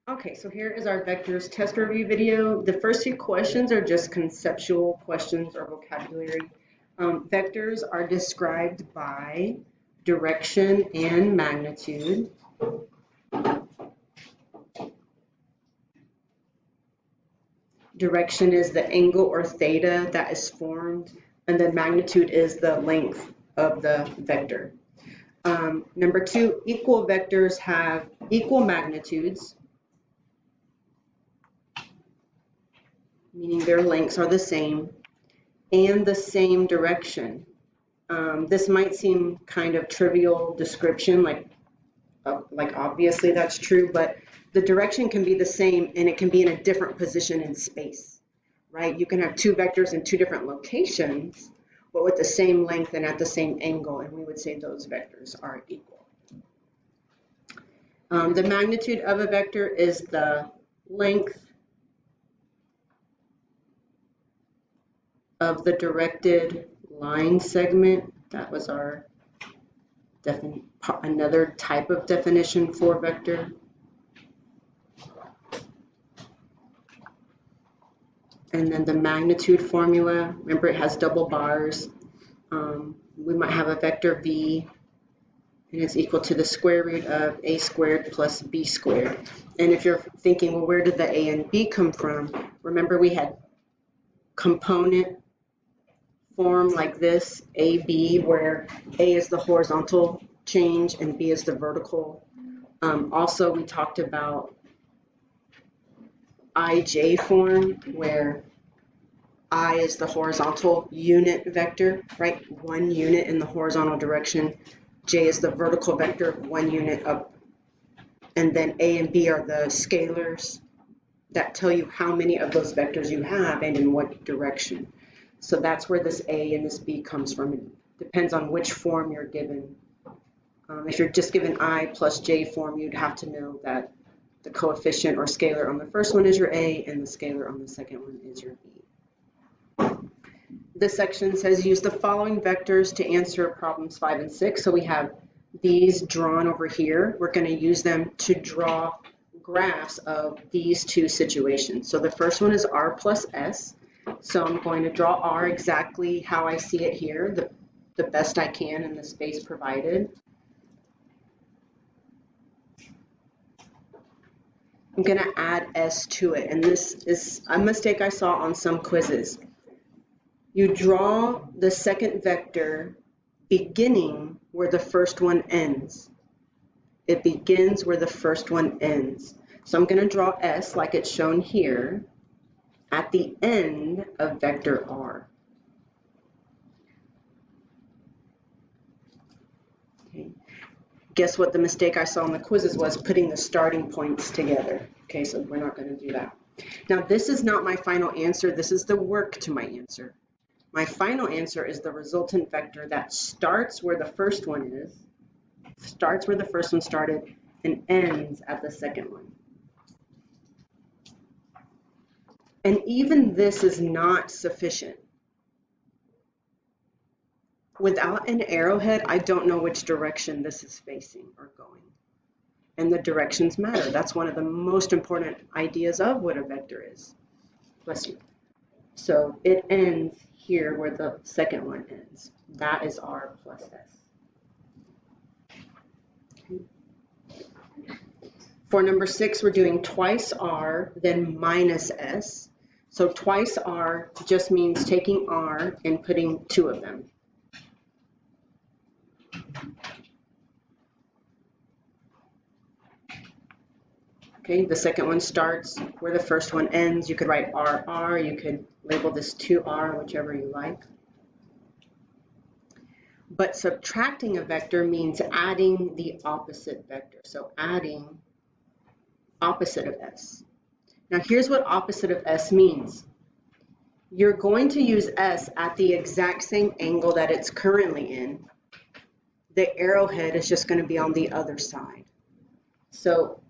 Okay, so here is our vectors test review video. The first few questions are just conceptual questions or vocabulary. Vectors are described by direction and magnitude. Direction is the angle or theta that is formed, and then magnitude is the length of the vector. Number two, equal vectors have equal magnitudes, meaning their lengths are the same, and the same direction. This might seem kind of trivial description, like obviously that's true, but the direction can be the same and it can be in a different position in space, right? You can have two vectors in two different locations, but with the same length and at the same angle, and we would say those vectors are equal. The magnitude of a vector is the length of the directed line segment. That was our another type of definition for vector. And then the magnitude formula, remember it has double bars. We might have a vector v, and it's equal to the square root of a squared plus b squared. And if you're thinking, well, where did the a and b come from? Remember we had component form like this, AB, where A is the horizontal change and B is the vertical. Also, we talked about IJ form, where I is the horizontal unit vector, right? One unit in the horizontal direction. J is the vertical vector, one unit up. And then A and B are the scalars that tell you how many of those vectors you have and in what direction. So that's where this A and this B comes from. It depends on which form you're given. If you're just given I plus J form, you'd have to know that the coefficient or scalar on the first one is your A and the scalar on the second one is your B. This section says use the following vectors to answer problems 5 and 6. So we have these drawn over here. We're going to use them to draw graphs of these two situations. So the first one is R plus S. So I'm going to draw R exactly how I see it here, the best I can in the space provided. I'm going to add S to it, and this is a mistake I saw on some quizzes. You draw the second vector beginning where the first one ends. It begins where the first one ends. So I'm going to draw S like it's shown here at the end of vector R. Okay. Guess what the mistake I saw in the quizzes was? Putting the starting points together. Okay, so we're not going to do that. Now this is not my final answer. This is the work to my answer. My final answer is the resultant vector that starts where the first one is, starts where the first one started, and ends at the second one. And even this is not sufficient. Without an arrowhead, I don't know which direction this is facing or going. And the directions matter. That's one of the most important ideas of what a vector is. Bless you. So it ends here where the second one ends. That is R plus S. For number 6, we're doing twice R, then minus S. So twice R just means taking R and putting two of them. Okay, the second one starts where the first one ends. You could write RR, you could label this 2R, whichever you like. But subtracting a vector means adding the opposite vector. So adding opposite of S. Now here's what opposite of S means. You're going to use S at the exact same angle that it's currently in. The arrowhead is just going to be on the other side. So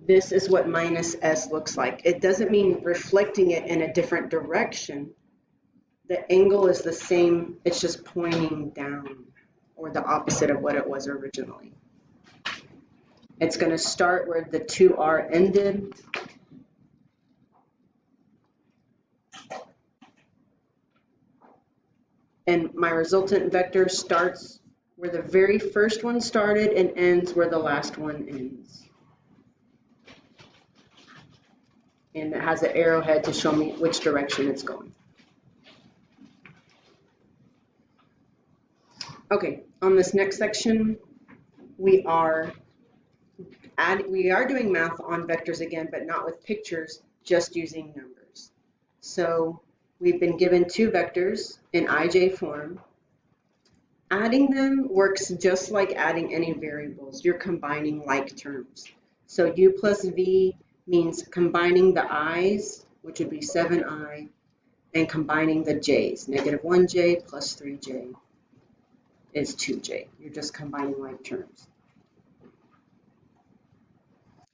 this is what minus S looks like. It doesn't mean reflecting it in a different direction. The angle is the same, it's just pointing down or the opposite of what it was originally. It's going to start where the 2R ended. And my resultant vector starts where the very first one started and ends where the last one ends. And it has an arrowhead to show me which direction it's going. Okay, on this next section, we are doing math on vectors again, but not with pictures, just using numbers. So we've been given two vectors in IJ form. Adding them works just like adding any variables. You're combining like terms. So u plus v means combining the i's, which would be 7i, and combining the j's. Negative 1j plus 3j is 2j. You're just combining like terms.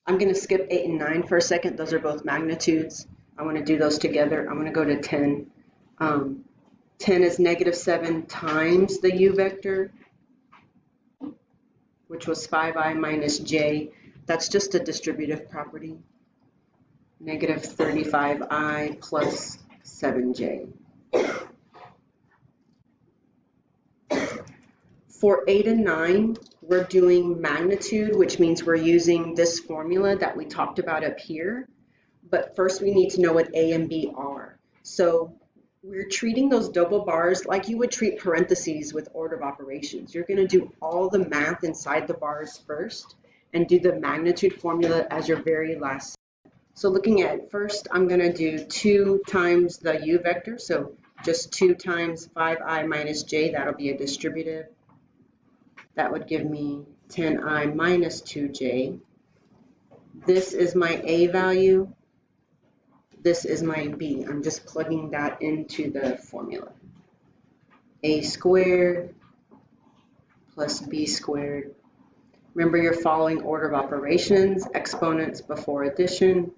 I'm going to skip 8 and 9 for a second. Those are both magnitudes. I want to do those together. I'm going to go to 10. 10 is negative 7 times the u vector, which was 5i minus j. That's just a distributive property. Negative 35i plus 7j. For 8 and 9, we're doing magnitude, which means we're using this formula that we talked about up here. But first we need to know what A and B are. So we're treating those double bars like you would treat parentheses with order of operations. You're going to do all the math inside the bars first and do the magnitude formula as your very last step. So looking at first, I'm going to do 2 times the u vector. So just 2 times 5i minus j, that'll be a distributive. That would give me 10i minus 2j. This is my A value. This is my B. I'm just plugging that into the formula. A squared plus B squared. Remember, you're following order of operations, exponents before addition.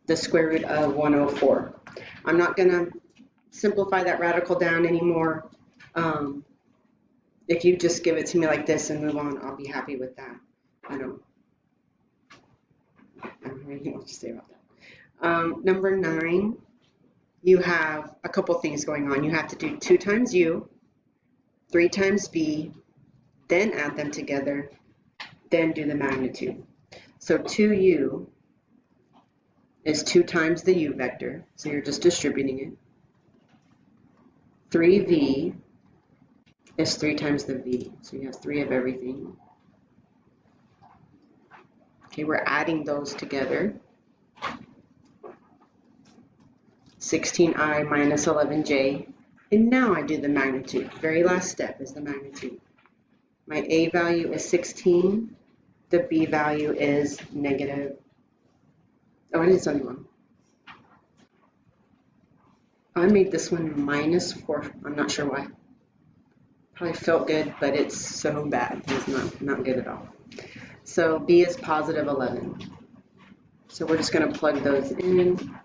The square root of 104. I'm not going to simplify that radical down anymore. If you just give it to me like this and move on, I'll be happy with that. I don't have anything else to say about that. Number 9, you have a couple things going on. You have to do 2 times u, 3 times v, then add them together, then do the magnitude. So 2u is 2 times the u vector, so you're just distributing it. 3v is 3 times the v, so you have 3 of everything. Okay, we're adding those together. 16i minus 11j, and now I do the magnitude. Very last step is the magnitude. My A value is 16, the B value is negative. Oh, I didn't tell you one. I made this one minus 4, I'm not sure why. Probably felt good, but it's so bad. It's not good at all. So B is positive 11. So we're just going to plug those in.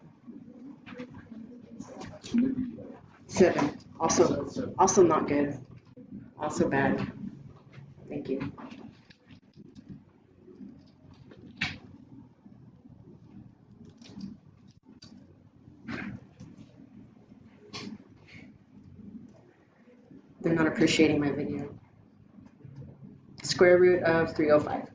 7. Also not good. Also bad. Thank you. They're not appreciating my video. Square root of 305.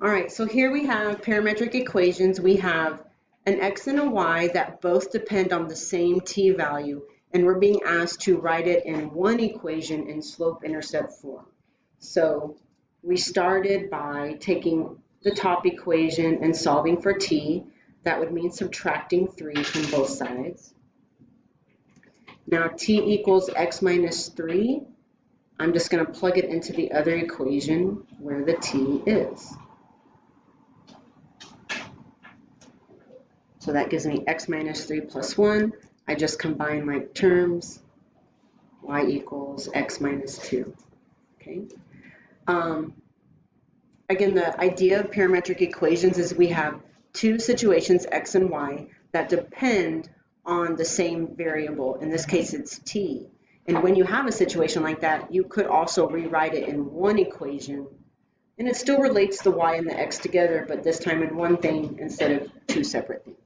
All right, so here we have parametric equations. We have an x and a y that both depend on the same t value, and we're being asked to write it in one equation in slope-intercept form. So we started by taking the top equation and solving for t. That would mean subtracting 3 from both sides. Now t equals x minus 3. I'm just going to plug it into the other equation where the t is. So that gives me x minus 3 plus 1. I just combine my terms. Y equals x minus 2. Okay. Again, the idea of parametric equations is we have two situations, x and y, that depend on the same variable. In this case, it's t. And when you have a situation like that, you could also rewrite it in one equation, and it still relates the y and the x together, but this time in one thing instead of two separate things.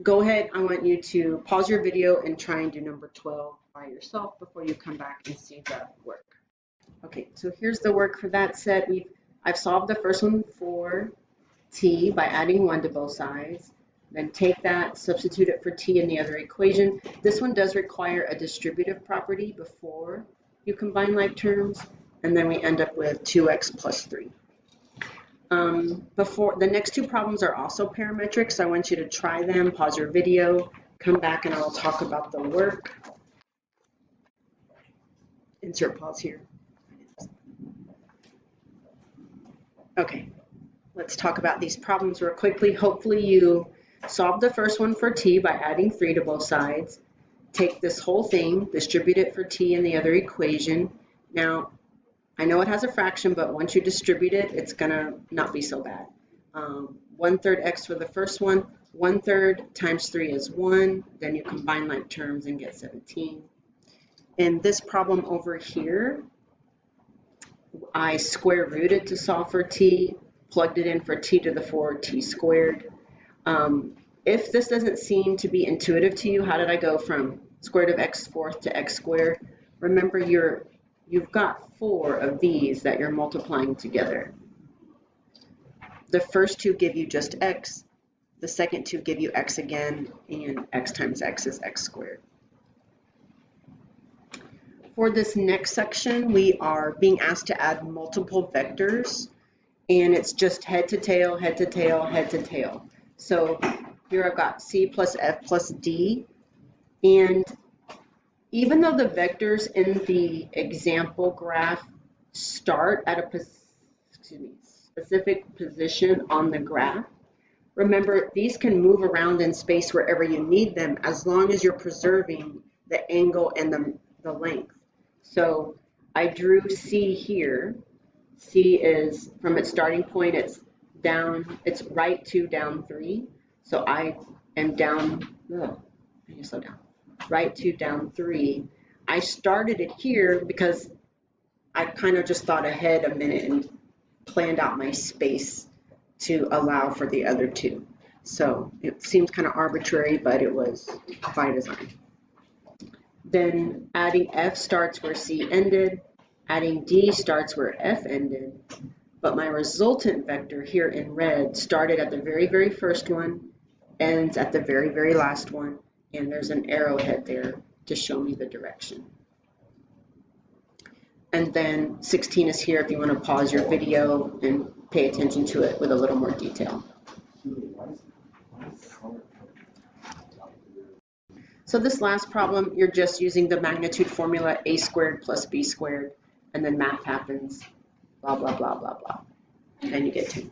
Go ahead, I want you to pause your video and try and do number 12 by yourself before you come back and see the work. Okay, so here's the work for that set. I've solved the first one for t by adding 1 to both sides. Then take that, substitute it for t in the other equation. This one does require a distributive property before you combine like terms, and then we end up with 2x plus 3. Before the next two problems are also parametric, so I want you to try them, pause your video, come back, and I'll talk about the work. Insert pause here. Okay, let's talk about these problems real quickly. Hopefully you solve the first one for t by adding 3 to both sides. Take this whole thing, distribute it for t in the other equation. Now, I know it has a fraction, but once you distribute it, it's gonna not be so bad. 1/3 x for the first one, 1/3 times 3 is 1, then you combine like terms and get 17. In this problem over here, I square rooted to solve for t, plugged it in for t to the 4 t squared. If this doesn't seem to be intuitive to you, how did I go from square root of x fourth to x squared? Remember, you've got 4 of these that you're multiplying together. The first two give you just x, the second two give you x again, and x times x is x squared. For this next section, we are being asked to add multiple vectors, and it's just head to tail, head to tail, head to tail. So here I've got c plus f plus d, and even though the vectors in the example graph start at a specific position on the graph, remember these can move around in space wherever you need them as long as you're preserving the angle and the length. So I drew C here. C is from its starting point, it's down, it's right 2, down 3. So I am down, I need to slow down. Right 2, down 3. I started it here because I kind of just thought ahead a minute and planned out my space to allow for the other two. So it seems kind of arbitrary, but it was by design. Then adding F starts where C ended, adding D starts where F ended, but my resultant vector here in red started at the very, very first one, ends at the very, very last one, and there's an arrowhead there to show me the direction. And then 16 is here if you want to pause your video and pay attention to it with a little more detail. So this last problem, you're just using the magnitude formula a squared plus b squared, and then math happens, blah, blah, blah, blah, blah, and you get 2.